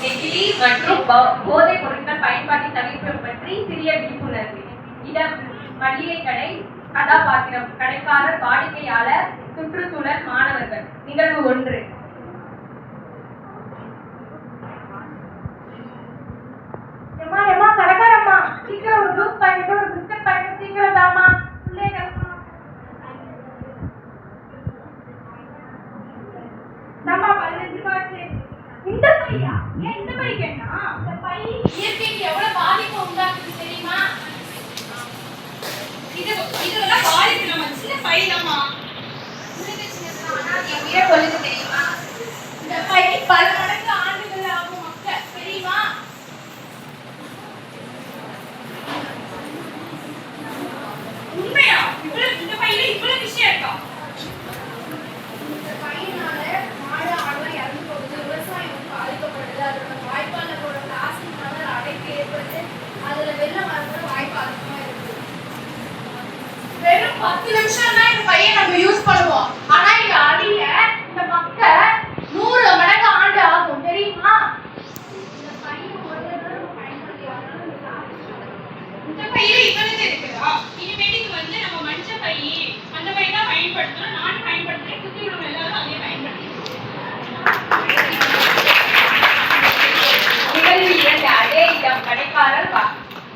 நெகிழி மற்றும் போதைப் பொருட்கள் பயன்பாட்டை தவிர்ப்பது பற்றி சிறிய விழிப்புணர்வு. இடம்: மளிகை கடை. கதாபாத்திரம்: கடைக்காரர், வாடிக்கையாளர், சுற்றுச்சூழல், மாணவர்கள். நிகழ்வு 1. கடைக்காரம்மா, சீக்கிரம் ஒரு ஜூஸ் பாக்கெட், ஒரு பிஸ்கட் பாக்கெட் சீக்கிரம் தாமா. நம்ம 15 ரூபாய். இந்த பையா? ஏன் இந்த பை கேட்டா? இந்த பை இயற்கைக்கு எவ்வளவு பாதிப்பு உண்டாக்குது தெரியுமா? இதெல்லாம் பாதிப்பு நம்ம சின்ன பை தாமா. கொள்ளுது தெரியுமா? இந்த பை பல மடங்கு ஆண்டுகள் ஆகும் மக்கள் தெரியுமா? உண்மையா? இந்த பையில இவ்வளவு விஷயம் இருக்கா? இந்த பையினால மாடு ஆடுலாம் இறந்து போகுது, விவசாயம் பாதிக்கப்படுது, அதோட வாய்ப்பாளர்களோட பிளாஸ்டிக்னால அடைப்பு ஏற்பட்டு அதுல வெள்ளம் வரக்கூட வாய்ப்பு அதிகமா இருக்கு. வெறும் 10 நிமிஷம் தான் இந்த பையை நம்ம யூஸ் பண்ணுவோம். ஆனா இது அடியில இந்த மக்கள் 100 மடங்கு ஆண்டு ஆகும் தெரியுமா? இந்த பையை ஒரு தடவை பயன்படுத்தி இந்த பையில இவ்வளவு இருக்குதா? இனிமேட்டுக்கு நம்ம மஞ்ச பை அந்த பை தான் பயன்படுத்தணும். நான் பயன்படுத்துறேன், சுத்தி உள்ளவங்க எல்லாரும் அதே பயன்படுத்தணும். நிகழ்வு 2. அதே இடம். கடைக்காரர்,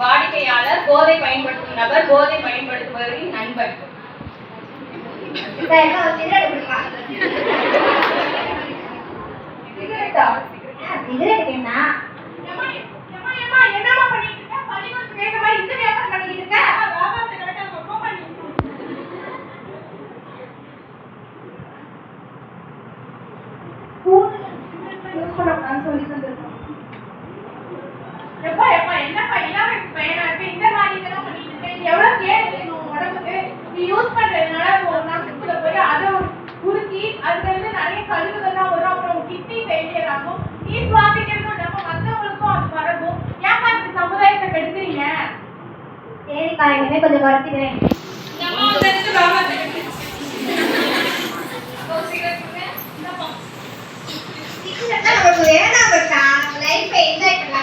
வாடிக்கையாளர், போதை பயன்படுத்தும் நபர், போதை பயன்படுத்துபவரின் நண்பர். என்னமா பண்ணிட்டு இருக்க? பள்ளிக்கூடத்துக்கு கேட்க மாதிரி இந்த வியாபாரம் பண்ணிட்டு இருக்க? வியாபாரத்தை கரெக்டா ரொம்ப பண்ணி சொல்லி தந்துருக்கோம். எப்பா என்னப்பா இளவ பையனா இருக்கு, இந்த மாதிரி இதெல்லாம் பண்ணிட்டு இருக்க? இது எவ்வளவு கேடு உடம்புக்கு. நீ யூஸ் பண்றதுனால ஒரு நசுக்குள்ள போய் அதை உருக்கி அதுல இருந்து நிறைய கழிவுகள்லாம் வரும். அப்புறம் கிட்னி ஃபெயிலியர் ஆகும். நீ சுவாசிக்கிறதும் இல்லாம மற்றவங்களுக்கும் அது பரவும். ஏமா இப்படி சமுதாயத்தை கெடுக்கிறீங்க? சரிக்கா, இனிமே கொஞ்சம் குறைச்சிக்கிறேன். நமக்கு வேணாம் பட்டா, லைஃப் என்ஜாய் பண்ணலாம்.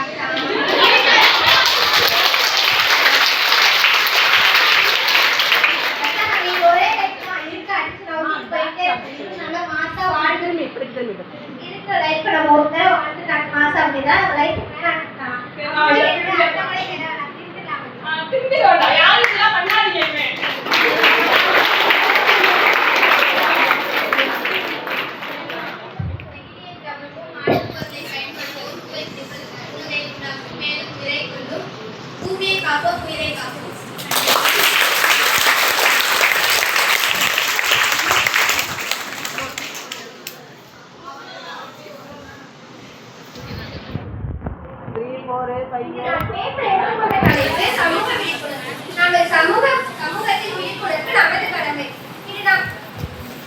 சமூகத்தின் விழிப்புணர்வு நமது கடமை.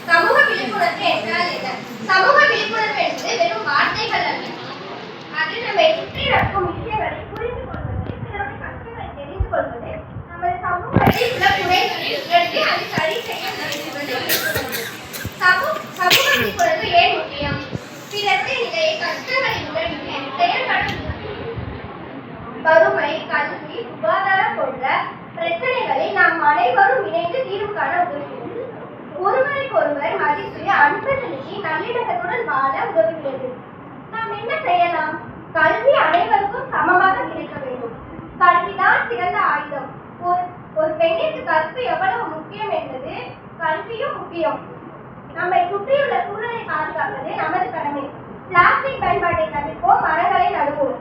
சமூக விழிப்புணர்வு என்றால் என்ன? சமூக விழிப்புணர்வு என்பது வெறும் வார்த்தைகள் அல்ல. அது நம்மை சுற்றி நடக்கும் விஷயங்களை புரிந்து கொள்வது, பிறருடைய கஷ்டங்களை தெரிந்து கொள்வது, நமது சமூகத்தில் உள்ள குறைகளை உணர்த்தி அதை சரி செய்ய முயற்சிப்பது. சமூக விழிப்புணர்வு ஏன் முக்கியம்? பிறருடைய நிலையை, கஷ்டங்களை உணர்ந்து செயல்பட வறுமை, கல்வி, சுகாதாரம் போன்ற பிரச்சனைகளை நாம் அனைவரும் இணைந்து தீர்வு காண உதவுகிறது. ஒருவருக்கொருவர் மதித்து அன்பு செலுத்தி நல்லிணக்கத்துடன் வாழ உதவுகிறது. நாம் என்ன செய்யலாம்? கல்வி அனைவருக்கும் சமமாக கிடைக்க வேண்டும். கல்விதான் சிறந்த ஆயுதம். ஒரு பெண்ணிற்கு கற்பு எவ்வளவு முக்கியம் என்பது கல்வியும் முக்கியம். நம்மை சுற்றியுள்ள சூழலை பாதுகாப்பது நமது கடமை. பிளாஸ்டிக் பயன்பாட்டை தவிர்ப்போம், மரங்களை நடுவோம்.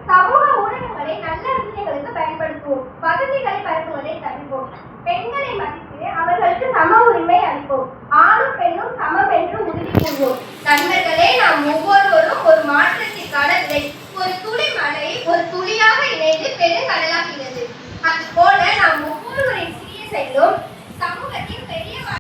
சமூக ஊடகங்களை நல்ல விஷயங்களுக்கு பயன்படுத்துவோம், வதந்திகளை பரப்புவதை தவிர்ப்போம். பெண்களை மதித்து அவர்களுக்கு சம உரிமை அளிப்போம். ஆணும் பெண்ணும் சமம் என்று உறுதி கூறுவோம். நண்பர்களே, நாம் ஒவ்வொருவரும் ஒரு மாற்றத்திற்கான விதை. ஒரு துளி மழை ஒரு துளியாக இணைந்து பெருங்கடலாகிறது. அதுபோல